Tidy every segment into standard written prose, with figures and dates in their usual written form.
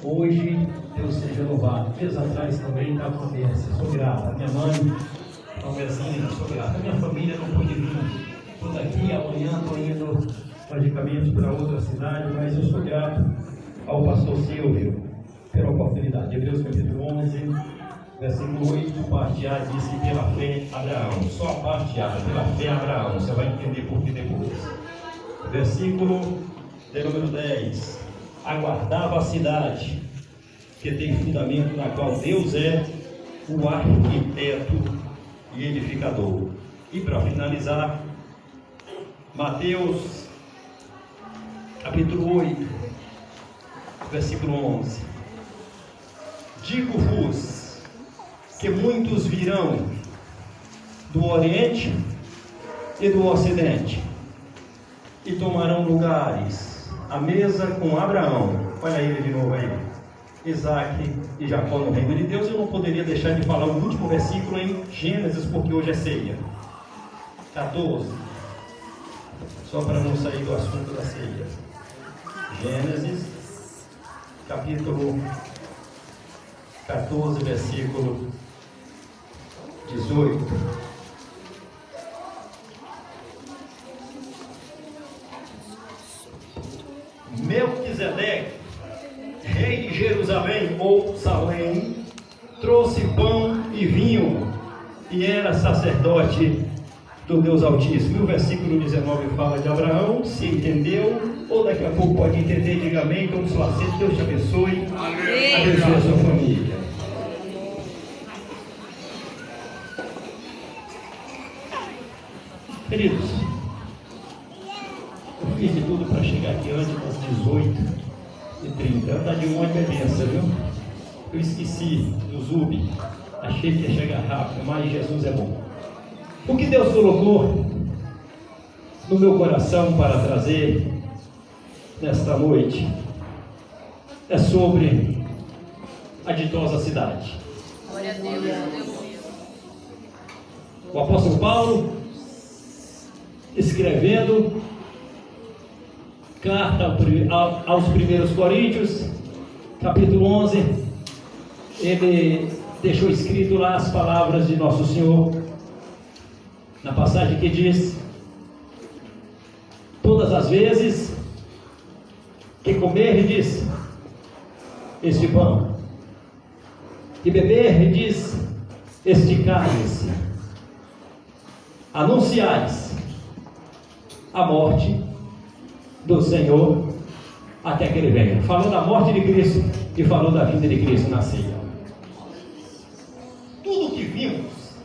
Hoje, Deus seja louvado. Dias atrás também estava uma bênção. Sou grato. Minha mãe, conversinha, sou grato. Minha família não pôde vir. Estou daqui, amanhã estou indo logicamente para outra cidade, mas eu sou grato ao pastor Silvio pela oportunidade. Hebreus capítulo 11, versículo 8, parte A diz que pela fé Abraão, só a parte A, pela fé Abraão, você vai entender por que depois. Versículo de número 10, aguardava a cidade que tem fundamento, na qual Deus é o arquiteto e edificador. E para finalizar, Mateus capítulo 8, versículo 11, digo-vos que muitos virão do Oriente e do Ocidente e tomarão lugares à mesa com Abraão, olha ele de novo aí, Isaac e Jacó no reino de Deus. Eu não poderia deixar de falar o último versículo em Gênesis, porque hoje é ceia, 14, só para não sair do assunto da ceia. Gênesis capítulo 14, versículo 18. Melquisedeque, rei de Jerusalém ou Salém, trouxe pão e vinho e era sacerdote do Deus Altíssimo. E o versículo 19 fala de Abraão. Se entendeu, ou daqui a pouco pode entender, diga amém. Vamos lá, Deus te abençoe. Amém. Abençoe a sua família. Queridos, eu fiz de tudo para chegar aqui antes das 18h30. Andar de um ônibus é benção, viu? Eu esqueci do Zub, achei que ia chegar rápido, mas Jesus é bom. O que Deus colocou no meu coração para trazer nesta noite é sobre a ditosa cidade. Glória a Deus. O apóstolo Paulo, escrevendo carta aos primeiros Coríntios, capítulo 11, ele deixou escrito lá as palavras de Nosso Senhor, na passagem que diz: todas as vezes que comerdes este pão e beberdes este cálice, anunciais a morte do Senhor até que Ele venha. Falou da morte de Cristo e falou da vinda de Cristo na ceia. Tudo que vimos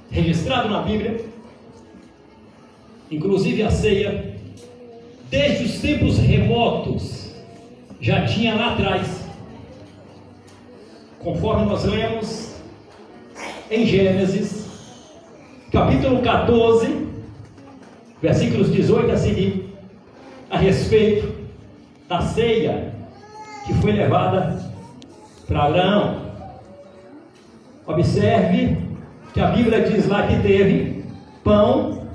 registrado na Bíblia, inclusive a ceia, desde os tempos remotos, já tinha lá atrás, conforme nós lemos em Gênesis, capítulo 14, versículos 18 a seguir, a respeito da ceia que foi levada para Abraão. Observe que a Bíblia diz lá que teve pão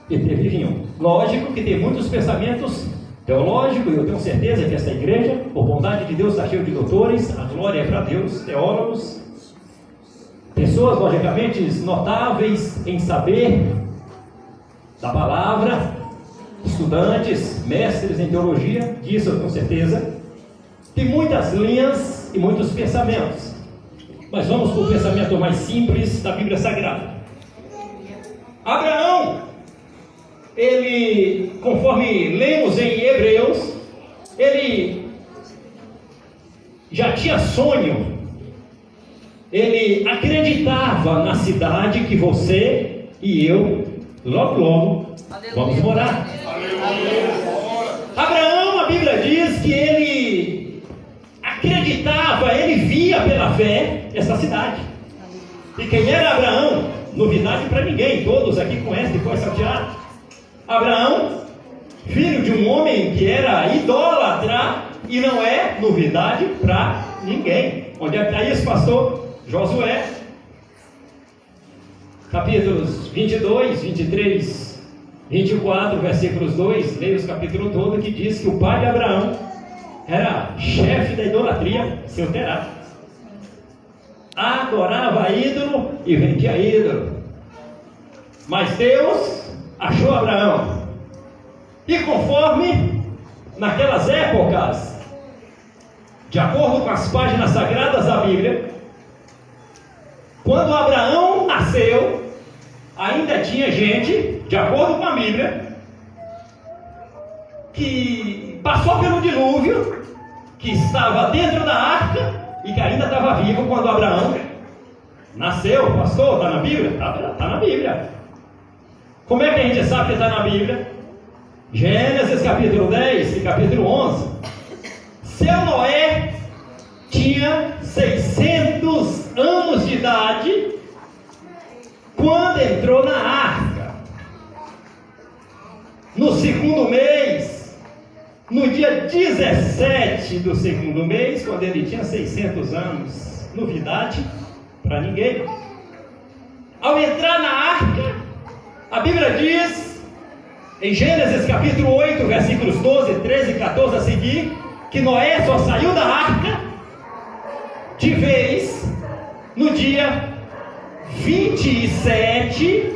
e teve vinho. Lógico que tem muitos pensamentos teológicos, e eu tenho certeza que essa igreja, por bondade de Deus, está cheia de doutores, a glória é para Deus, teólogos, pessoas logicamente notáveis em saber da palavra, estudantes, mestres em teologia, disso eu tenho certeza. Tem muitas linhas e muitos pensamentos, mas vamos para o pensamento mais simples da Bíblia Sagrada. Abraão, ele, conforme lemos em Hebreus, ele já tinha sonho, ele acreditava na cidade que você e eu logo vamos morar. Abraão, a Bíblia diz que ele acreditava, ele via pela fé essa cidade. E quem era Abraão? Novidade para ninguém, todos aqui conhecem, foi salteado. Abraão, filho de um homem que era idólatra, e não é novidade para ninguém. Onde é que está isso, pastor? Josué, capítulos 22, 23, 24, versículos 2, leia os capítulos todo, que diz que o pai de Abraão era chefe da idolatria, seu Terá. Adorava ídolo e vendia ídolo. Mas Deus achou Abraão. E conforme naquelas épocas, de acordo com as páginas sagradas da Bíblia, quando Abraão nasceu, ainda tinha gente, de acordo com a Bíblia, que passou pelo dilúvio, que estava dentro da arca e que ainda estava vivo quando Abraão nasceu. Pastor, está na Bíblia? Está na Bíblia. Como é que a gente sabe que está na Bíblia? Gênesis capítulo 10 e capítulo 11. Seu Noé tinha 600 anos de idade quando entrou na arca. No segundo mês, no dia 17 do segundo mês, quando ele tinha 600 anos, novidade para ninguém. Ao entrar na arca, a Bíblia diz, em Gênesis capítulo 8, versículos 12, 13 e 14 a seguir, que Noé só saiu da arca de vez no dia 27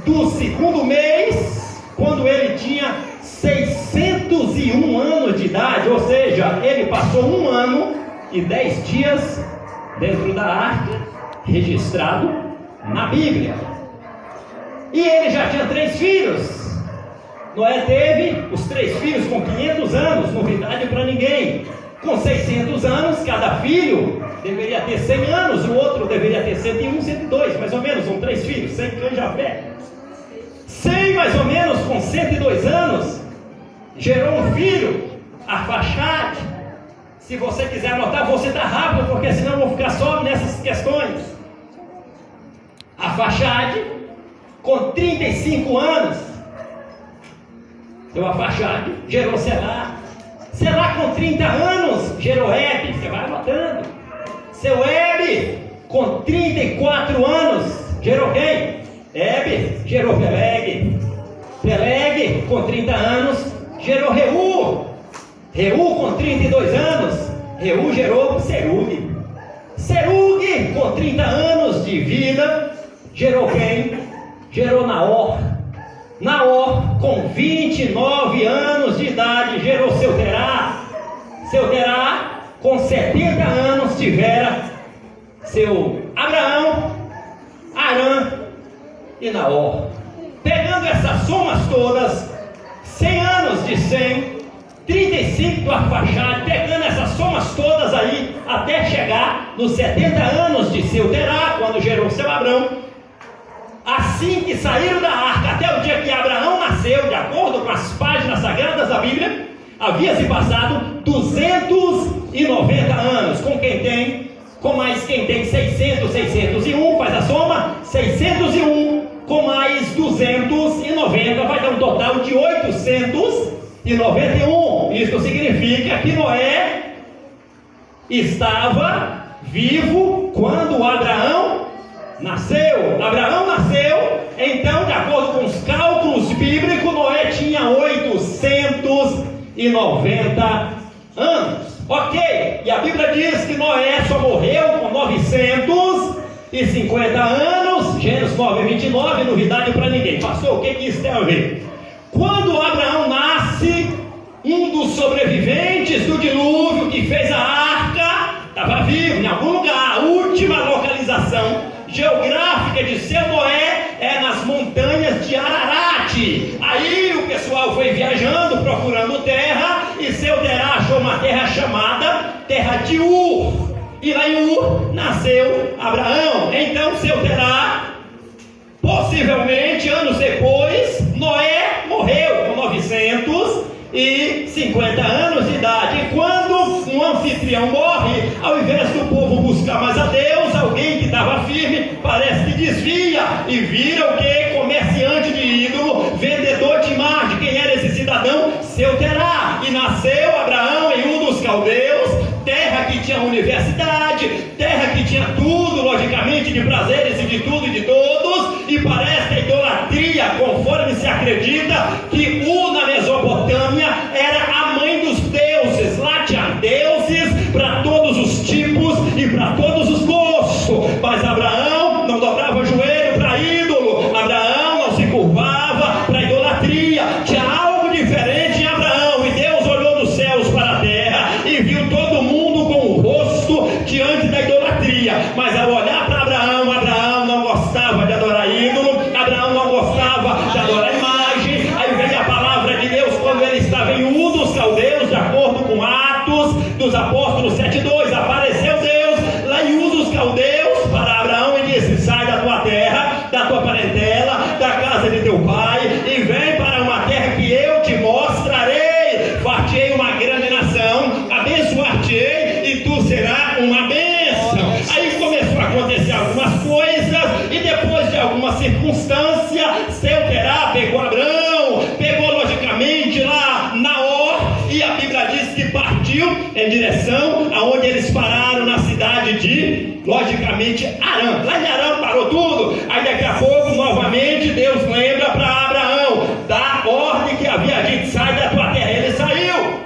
do segundo mês, quando ele tinha 601 anos de idade, ou seja, ele passou 1 ano e 10 dias dentro da arca, registrado na Bíblia. E ele já tinha 3 filhos. Noé teve os 3 filhos com 500 anos, novidade para ninguém. Com 600 anos, cada filho deveria ter 100 anos, o outro deveria ter 101, 102, mais ou menos, são 3 filhos, 100 cães a pé. 100 mais ou menos, com 102 anos, gerou um filho, Arfaxade. Se você quiser anotar, vou citar rápido, porque senão eu vou ficar só nessas questões. Arfaxade, com 35 anos, seu Arfaxade gerou Selá. Selá com 30 anos gerou Hebe. Você vai anotando. Seu Hebe com 34 anos gerou quem? Hebe gerou Peleg. Peleg com 30 anos gerou Reu. Reu com 32 anos, Reu gerou Serug. Serug com 30 anos de vida gerou quem? Gerou Naor. Naor, com 29 anos de idade, gerou seu Terá. Seu Terá, com 70 anos, tivera seu Abraão, Arã e Naor. Pegando essas somas todas, 100 anos de Sem, 35 do Arfaxade, pegando essas somas todas aí, até chegar nos 70 anos de seu Terá, quando gerou seu Abrão. Assim que saíram da arca até o dia que Abraão nasceu, de acordo com as páginas sagradas da Bíblia, havia se passado 290 anos. Com quem tem, com mais quem tem 600, 601, faz a soma, 601 com mais 290 vai dar um total de 891. Isso significa que Noé estava vivo quando Abraão nasceu. Abraão nasceu, então, de acordo com os cálculos bíblicos, Noé tinha 890 anos. Ok, e a Bíblia diz que Noé só morreu com 950 anos. Gênesis 9:29, novidade para ninguém. Pastor, o que isso tem a ver? Quando Abraão nasce, um dos sobreviventes do dilúvio que fez a arca estava vivo em algum lugar. A última localização geográfica de seu Noé é nas montanhas de Ararat. Aí o pessoal foi viajando, procurando terra, e seu Terá achou uma terra chamada Terra de Ur. E lá em Ur nasceu Abraão. Então seu Terá, possivelmente anos depois, Noé morreu com 950 anos de idade. E quando um anfitrião morre, ao invés do povo buscar mais a Deus, alguém que estava firme parece que desvia e vira o que? Comerciante de ídolo, vendedor de imagem. Quem era esse cidadão? Seu Terá. E nasceu Abraão em Ur dos Caldeus, terra que tinha universidade, terra que tinha tudo, logicamente, de prazeres e de tudo e de todos. E parece que a idolatria, conforme se acredita, que Ur na Mesopotâmia era a mãe dos deuses. Lá dos Apóstolos 7:2, apareceu Deus lá em Ur dos Caldeus para Abraão e disse: sai da tua terra, da tua parentela, da casa de teu pai, e vem para uma terra que eu te mostrarei. Far-te-ei uma grande nação, abençoar-te-ei e tu serás uma bênção. Aí começou a acontecer algumas coisas, e depois de alguma circunstância, Terá pegou Abraão, pegou logicamente lá Naor, e a Bíblia diz que partiu em direção aonde eles pararam, na cidade de, logicamente, Arã. Lá em Arã parou tudo. Aí daqui a pouco, novamente, Deus lembra para Abraão da ordem que havia dito: sai da tua terra. Ele saiu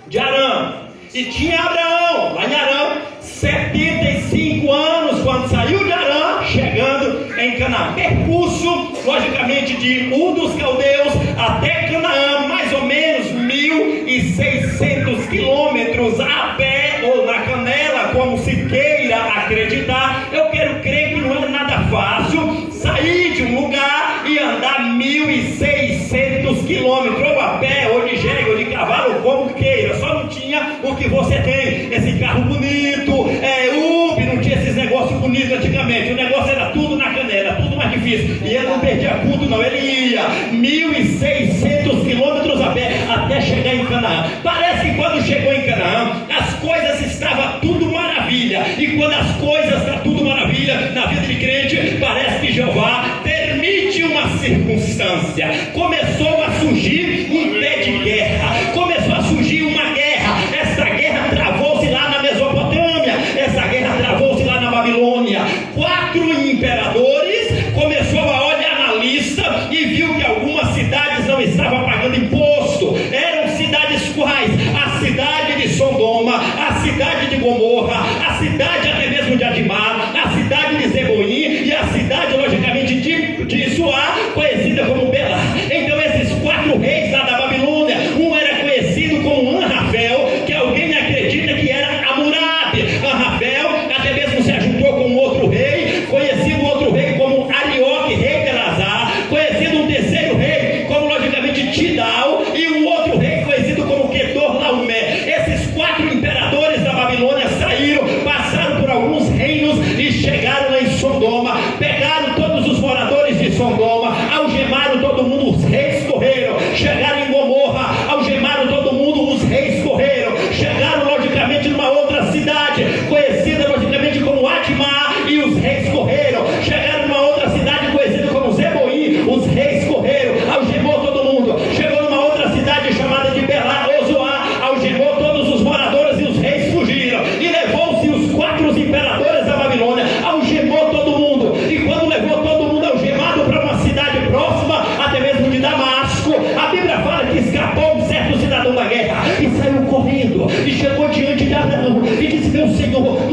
de Arã, e tinha Abraão lá em Arã 75 anos quando saiu de Arã, chegando em Canaã. Percurso, logicamente, de Ur dos Caldeus até Canaã, mais ou menos 1.600 quilômetros a pé ou na canela, como se queira acreditar. Eu quero crer que não é nada fácil sair de um lugar e andar 1.600 quilômetros, ou a pé, ou de jegue, ou de cavalo, como queira. Só não tinha o que você tem, esse carro bonito, Uber, não tinha esses negócios bonitos antigamente. O negócio era tudo na canela, tudo mais difícil. E ele não perdia culto, não. Ele ia 1.600 quilômetros a pé até chegar em Canaã. Parece que quando chegou em Canaã, as coisas estavam tudo maravilha. E quando as coisas estão tudo maravilha na vida de crente, parece que Jeová permite uma circunstância. Começou a surgir um pé de guerra, começou a surgir uma guerra. Essa guerra travou-se lá na Mesopotâmia, essa guerra travou-se lá na Babilônia. 4 imperadores começou a olhar na lista e viu que algumas cidades não estavam pagando imposto. Eram cidades quais? A cidade de Sodoma, a cidade de Gomorra, a cidade até mesmo de Adimá, a cidade de Zeboim e a cidade, logicamente, de Suá, conhecida como Belá. Então esses 4 reis lá da Babilônia, um era conhecido como Anrafel, que alguém acredita que era Hammurabi. Anrafel até mesmo se ajuntou com outro rei, conhecido outro rei como Arioque, rei de Elazar, conhecido um terceiro rei como, logicamente, Tidal, e um outro rei conhecido como Kedorlaomer. Esses 4 imperadores da Babilônia saíram, passaram por alguns reinos e chegaram lá em Sodoma, pegaram todos os moradores de Sodoma, algemaram todo mundo, os reis correram. Chegaram em Gomorra, algemaram todo mundo, os reis correram. Chegaram, logicamente, numa outra cidade, conhecida, logicamente, como Adimá, e os reis correram. Chegaram numa outra cidade, conhecida como Zeboim, os reis correram, algemou todo mundo. Chegou numa outra cidade chamada de Belá, Ozoá, algemou todos os moradores e os reis fugiram. E levou-se os 4 imperadores da Babilônia, algemou todo mundo. E quando levou todo mundo algemado para uma cidade próxima, até mesmo de Damasco, a Bíblia fala que escapou um certo cidadão da guerra e saiu correndo e chegou diante de Abraão e disse: meu Senhor,